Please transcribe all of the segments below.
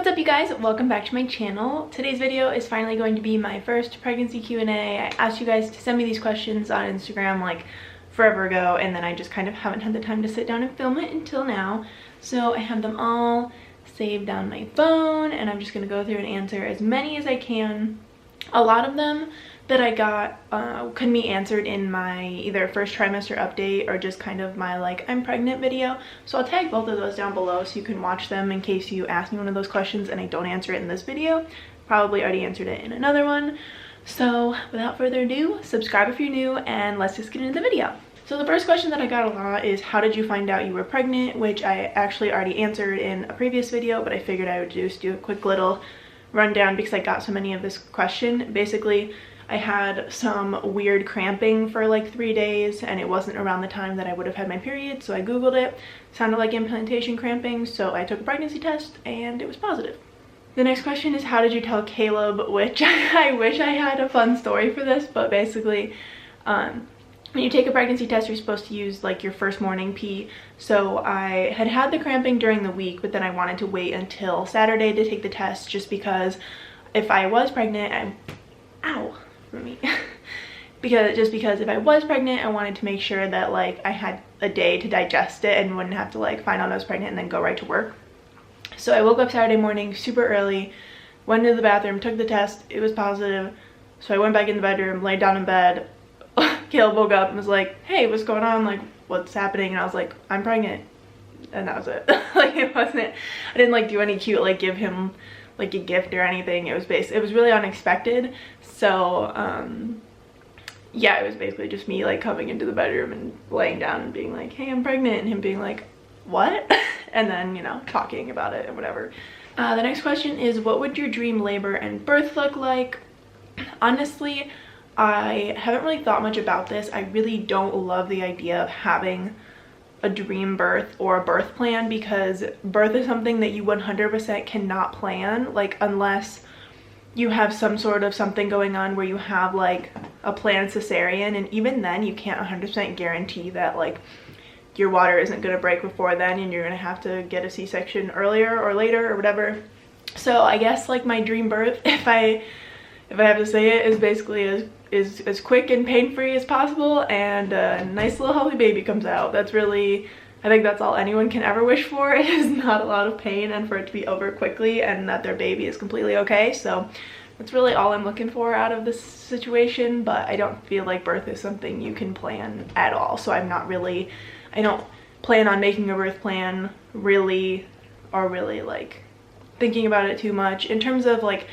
up, you guys? Welcome back to my channel. Today's video is finally going to be my first pregnancy Q&A. I asked you guys to send me these questions on Instagram like forever ago, and then I just kind of haven't had the time to sit down and film it until now. So I have them all saved on my phone, and I'm just going to go through and answer as many as I can. A lot of them that I got can be answered in my either first trimester update or just kind of my like I'm pregnant video. So I'll tag both of those down below so you can watch them in case you ask me one of those questions and I don't answer it in this video. Probably already answered it in another one. So without further ado, subscribe if you're new and let's just get into the video. So the first question that I got a lot is, how did you find out you were pregnant? Which I actually already answered in a previous video, but I figured I would just do a quick little rundown because I got so many of this question. Basically, I had some weird cramping for like 3 days and it wasn't around the time that I would have had my period, so I googled it. Sounded like implantation cramping, so I took a pregnancy test and it was positive. The next question is, how did you tell Caleb? Which I wish I had a fun story for this, but basically when you take a pregnancy test, you're supposed to use like your first morning pee. So I had the cramping during the week, but then I wanted to wait until Saturday to take the test just because if I was pregnant, because if I was pregnant, I wanted to make sure that like I had a day to digest it and wouldn't have to like find out I was pregnant and then go right to work. So I woke up Saturday morning super early, went into the bathroom, took the test, it was positive. So I went back in the bedroom, laid down in bed. Caleb woke up and was like, hey, what's going on? Like, what's happening? And I was like, I'm pregnant. And that was it. Like, I didn't like do any cute, like give him like a gift or anything. It was really unexpected. So yeah, it was basically just me like coming into the bedroom and laying down and being like, hey, I'm pregnant, and him being like, what? And then, you know, talking about it and whatever. The next question is, what would your dream labor and birth look like? Honestly, I haven't really thought much about this. I really don't love the idea of having a dream birth or a birth plan, because birth is something that you 100% cannot plan, like unless you have some sort of something going on where you have like a planned cesarean, and even then you can't 100% guarantee that like your water isn't going to break before then and you're going to have to get a C-section earlier or later or whatever. So I guess like my dream birth, if I have to say it, is basically as quick and pain-free as possible, and a nice little healthy baby comes out. That's really, I think that's all anyone can ever wish for, is not a lot of pain and for it to be over quickly and that their baby is completely okay. So that's really all I'm looking for out of this situation, but I don't feel like birth is something you can plan at all. So I don't plan on making a birth plan really like thinking about it too much. In terms of like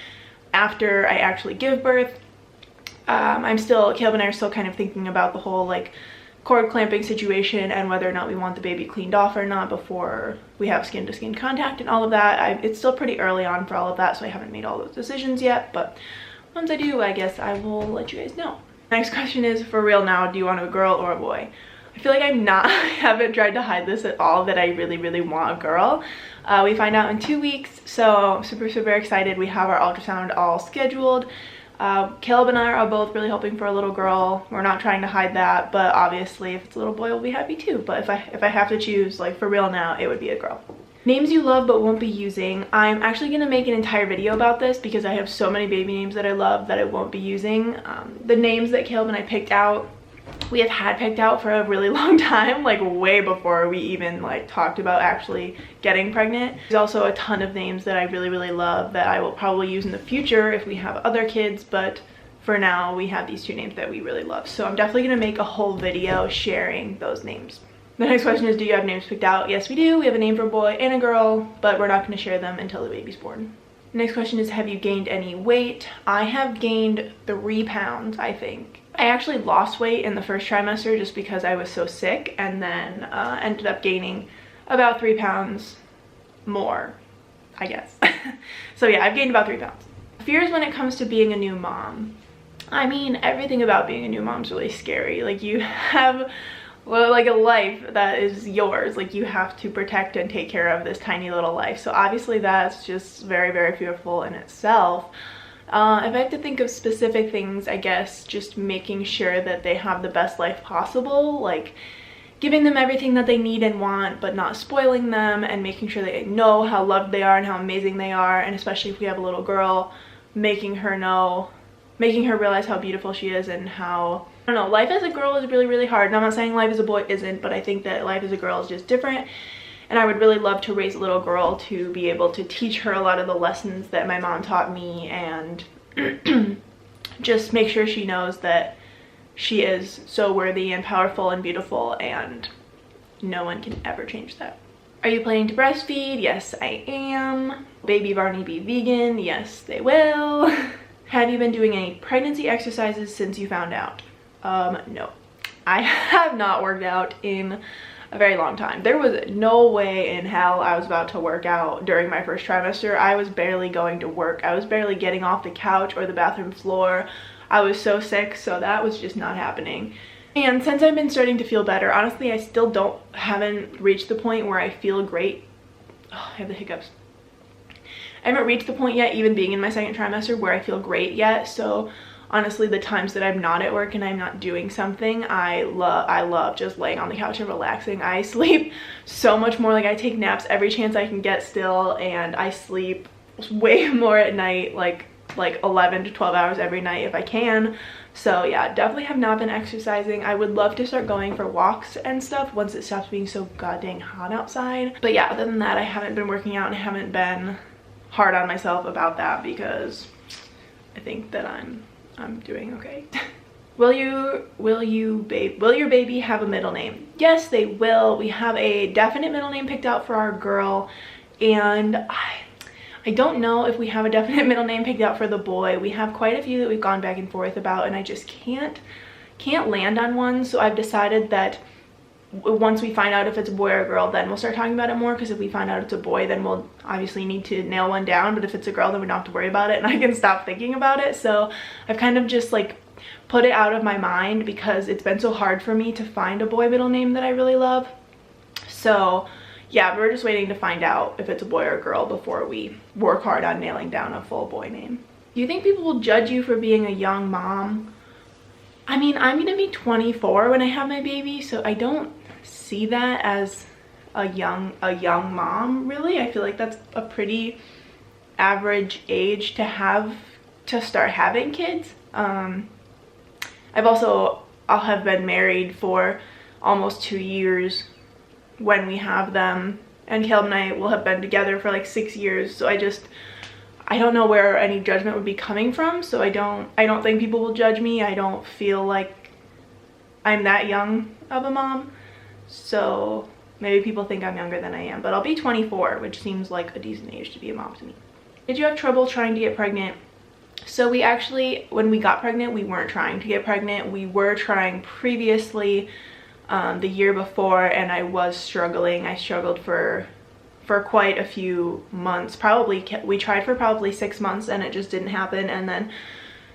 after I actually give birth, Caleb and I are still kind of thinking about the whole like cord clamping situation and whether or not we want the baby cleaned off or not before we have skin to skin contact and all of that. It's still pretty early on for all of that, so I haven't made all those decisions yet, but once I do, I guess I will let you guys know. Next question is, for real now, do you want a girl or a boy? I feel like I haven't tried to hide this at all, that I really want a girl. We find out in 2 weeks, so super excited. We have our ultrasound all scheduled. Caleb and I are both really hoping for a little girl. We're not trying to hide that, but obviously if it's a little boy, we'll be happy too. But if I have to choose, like for real now, it would be a girl. Names you love but won't be using. I'm actually gonna make an entire video about this because I have so many baby names that I love that I won't be using. The names that Caleb and I picked out, we have had picked out for a really long time, like way before we even like talked about actually getting pregnant. There's also a ton of names that I really love that I will probably use in the future if we have other kids, but for now we have these 2 names that we really love. So I'm definitely gonna make a whole video sharing those names. The next question is, do you have names picked out? Yes, we do. We have a name for a boy and a girl, but we're not gonna share them until the baby's born. Next question is, have you gained any weight? I have gained 3 pounds, I think. I actually lost weight in the first trimester just because I was so sick, and then ended up gaining about 3 pounds more, I guess. So yeah, I've gained about 3 pounds. Fears when it comes to being a new mom. I mean, everything about being a new mom is really scary. Like, you have like a life that is yours. Like, you have to protect and take care of this tiny little life. So obviously that's just very fearful in itself. If I have to think of specific things, I guess just making sure that they have the best life possible. Like, giving them everything that they need and want, but not spoiling them, and making sure they know how loved they are and how amazing they are. And especially if we have a little girl, making her realize how beautiful she is, and how, I don't know, life as a girl is really, really hard. And I'm not saying life as a boy isn't, but I think that life as a girl is just different. And I would really love to raise a little girl to be able to teach her a lot of the lessons that my mom taught me, and just make sure she knows that she is so worthy and powerful and beautiful, and no one can ever change that. Are you planning to breastfeed? Yes, I am. Baby Varney be vegan? Yes, they will. Have you been doing any pregnancy exercises since you found out? No. I have not worked out in a very long time. There was no way in hell I was about to work out during my first trimester. I was barely going to work. I was barely getting off the couch or the bathroom floor. I was so sick, so that was just not happening. And since I've been starting to feel better, honestly, I still haven't reached the point where I feel great. Oh, I have the hiccups. I haven't reached the point yet, even being in my second trimester, where I feel great yet. So honestly, the times that I'm not at work and I'm not doing something, I love just laying on the couch and relaxing. I sleep so much more. Like, I take naps every chance I can get still, and I sleep way more at night, like 11 to 12 hours every night if I can. So yeah, definitely have not been exercising. I would love to start going for walks and stuff once it stops being so goddamn hot outside. But yeah, other than that, I haven't been working out and haven't been hard on myself about that, because I think that I'm doing okay. Will your baby have a middle name? Yes, they will. We have a definite middle name picked out for our girl, and I don't know if we have a definite middle name picked out for the boy. We have quite a few that we've gone back and forth about, and I just can't land on one. So I've decided that once we find out if it's a boy or a girl, then we'll start talking about it more, because if we find out it's a boy, then we'll obviously need to nail one down. But if it's a girl, then we don't have to worry about it, and I can stop thinking about it. So I've kind of just like put it out of my mind, because it's been so hard for me to find a boy middle name that I really love. So yeah, we're just waiting to find out if it's a boy or a girl before we work hard on nailing down a full boy name. Do you think people will judge you for being a young mom? I mean, I'm gonna be 24 when I have my baby, so I don't see that as a young mom, really. I feel like that's a pretty average age to start having kids. I'll have been married for almost 2 years when we have them, and Caleb and I will have been together for like 6 years. So I don't know where any judgment would be coming from. So I don't think people will judge me. I don't feel like I'm that young of a mom. So maybe people think I'm younger than I am, but I'll be 24, which seems like a decent age to be a mom to me. Did you have trouble trying to get pregnant? So we actually, when we got pregnant, we weren't trying to get pregnant. We were trying previously, the year before, and I was struggling. I struggled for quite a few months. We tried for probably 6 months, and it just didn't happen. And then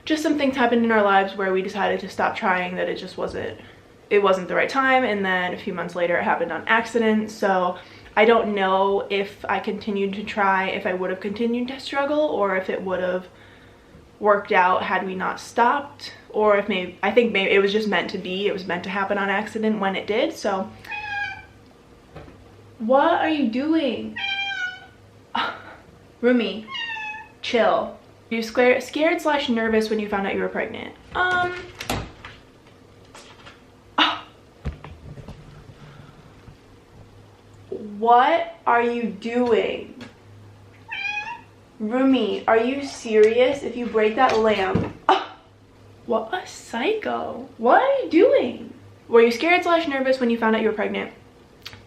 just some things happened in our lives where we decided to stop trying, that it wasn't the right time. And then a few months later it happened on accident. So I don't know if I continued to try, if I would have continued to struggle, or if it would have worked out had we not stopped, or if I think maybe it was just meant to be. It was meant to happen on accident when it did. So what are you doing? Rumi, chill. Are you scared/nervous when you found out you were pregnant? What are you doing? Rumi, are you serious? If you break that lamp. What a psycho. What are you doing? Were you scared/nervous when you found out you were pregnant?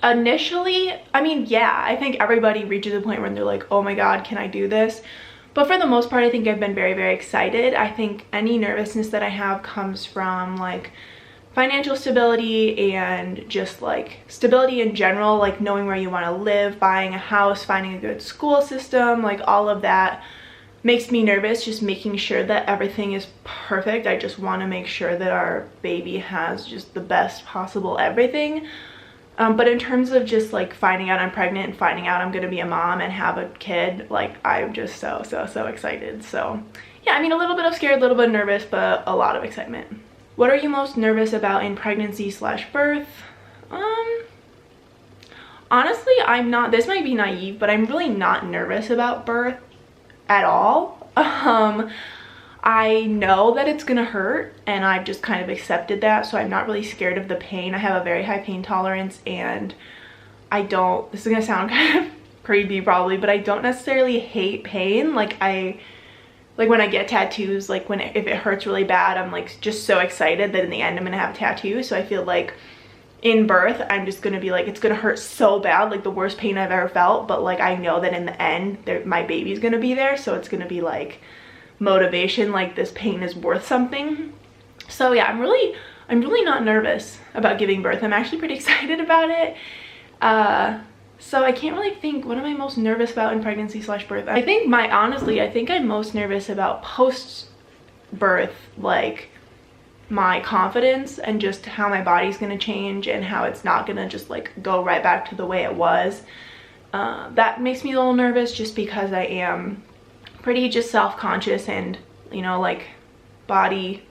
Initially, I mean, yeah, I think everybody reaches a point where they're like, oh my God, can I do this? But for the most part, I think I've been very, very excited. I think any nervousness that I have comes from like financial stability and just like stability in general, like knowing where you want to live, buying a house, finding a good school system, like all of that makes me nervous, just making sure that everything is perfect. I just want to make sure that our baby has just the best possible everything. But in terms of just like finding out I'm pregnant and finding out I'm gonna be a mom and have a kid, like I'm just so excited. So yeah, I mean, a little bit of scared, a little bit nervous, but a lot of excitement. What are you most nervous about in pregnancy/birth? Honestly, I'm not, this might be naive, but I'm really not nervous about birth at all. I know that it's gonna hurt, and I've just kind of accepted that, so I'm not really scared of the pain. I have a very high pain tolerance, and I don't, this is gonna sound kind of creepy probably, but I don't necessarily hate pain. Like when I get tattoos, like if it hurts really bad, I'm like just so excited that in the end I'm gonna have a tattoo. So I feel like in birth, I'm just gonna be like, it's gonna hurt so bad, like the worst pain I've ever felt, but like I know that in the end my baby's gonna be there, so it's gonna be like motivation, like this pain is worth something. So yeah, I'm really not nervous about giving birth. I'm actually pretty excited about it. So I can't really think, what am I most nervous about in pregnancy / birth? I think honestly, I think I'm most nervous about post birth, like my confidence and just how my body's gonna change and how it's not gonna just like go right back to the way it was. That makes me a little nervous just because I am pretty just self-conscious and, you know, like body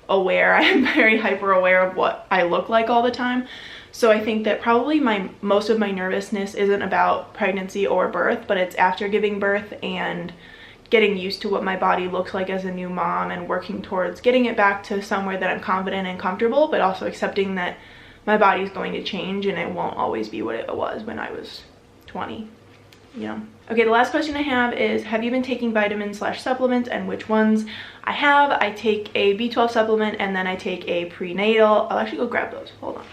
aware. I am very hyper aware of what I look like all the time. So I think that probably most of my nervousness isn't about pregnancy or birth, but it's after giving birth and getting used to what my body looks like as a new mom and working towards getting it back to somewhere that I'm confident and comfortable, but also accepting that my body is going to change and it won't always be what it was when I was 20. Yeah. Okay, the last question I have is, have you been taking vitamins / supplements, and which ones? I have. I take a B12 supplement and then I take a prenatal. I'll actually go grab those. Hold on.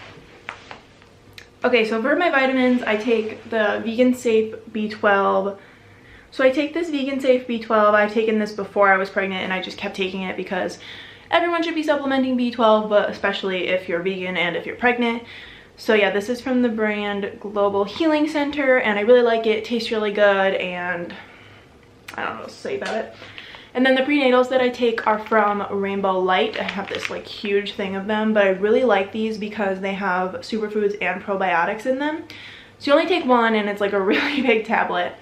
Okay, so for my vitamins, I take the Vegan Safe B12. So I take this Vegan Safe B12. I've taken this before I was pregnant and I just kept taking it because everyone should be supplementing B12, but especially if you're vegan and if you're pregnant. So yeah, this is from the brand Global Healing Center, and I really like it. It tastes really good, and I don't know what to say about it. And then the prenatals that I take are from Rainbow Light. I have this like huge thing of them, but I really like these because they have superfoods and probiotics in them. So you only take one and it's like a really big tablet,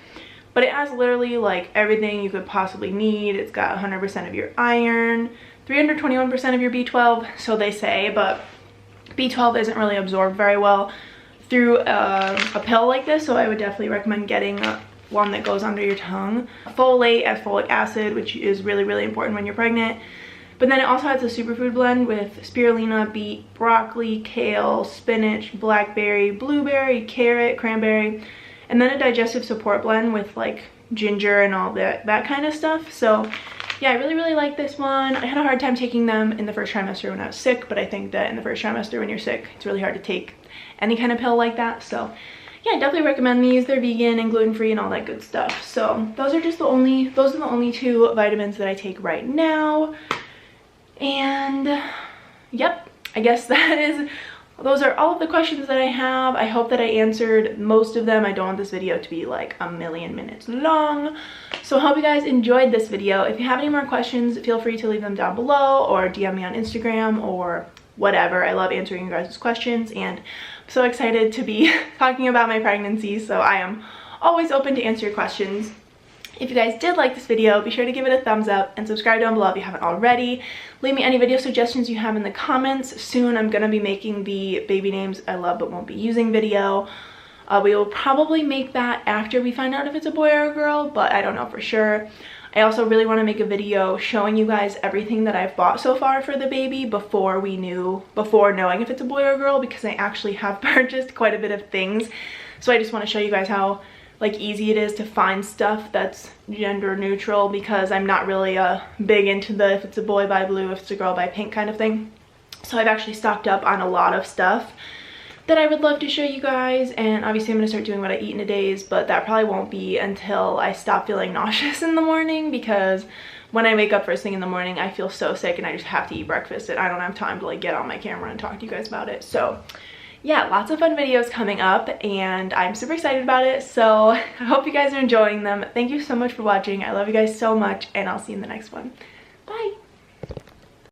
but it has literally like everything you could possibly need. It's got 100% of your iron, 321% of your B12, so they say, but B12 isn't really absorbed very well through a pill like this, so I would definitely recommend getting one that goes under your tongue. Folate and folic acid, which is really important when you're pregnant. But then it also has a superfood blend with spirulina, beet, broccoli, kale, spinach, blackberry, blueberry, carrot, cranberry, and then a digestive support blend with like ginger and all that kind of stuff. So yeah, I really like this one. I had a hard time taking them in the first trimester when I was sick, but I think that in the first trimester when you're sick, it's really hard to take any kind of pill like that. So yeah, I definitely recommend these. They're vegan and gluten-free and all that good stuff. So those are the only two vitamins that I take right now. And yep, I guess those are all of the questions that I have. I hope that I answered most of them. I don't want this video to be like a million minutes long. So I hope you guys enjoyed this video. If you have any more questions, feel free to leave them down below or DM me on Instagram or whatever. I love answering you guys' questions, and I'm so excited to be talking about my pregnancy, so I am always open to answer your questions. If you guys did like this video, be sure to give it a thumbs up and subscribe down below if you haven't already. Leave me any video suggestions you have in the comments. Soon I'm going to be making the baby names I love but won't be using video. We will probably make that after we find out if it's a boy or a girl, but I don't know for sure. I also really want to make a video showing you guys everything that I've bought so far for the baby before knowing if it's a boy or a girl, because I actually have purchased quite a bit of things. So I just want to show you guys how like easy it is to find stuff that's gender neutral, because I'm not really big into the if it's a boy buy blue, if it's a girl buy pink kind of thing. So I've actually stocked up on a lot of stuff that I would love to show you guys, and obviously I'm going to start doing what I eat in a days, but that probably won't be until I stop feeling nauseous in the morning, because when I wake up first thing in the morning I feel so sick and I just have to eat breakfast and I don't have time to like get on my camera and talk to you guys about it. So yeah, lots of fun videos coming up and I'm super excited about it, so I hope you guys are enjoying them. Thank you so much for watching. I love you guys so much, and I'll see you in the next one. Bye!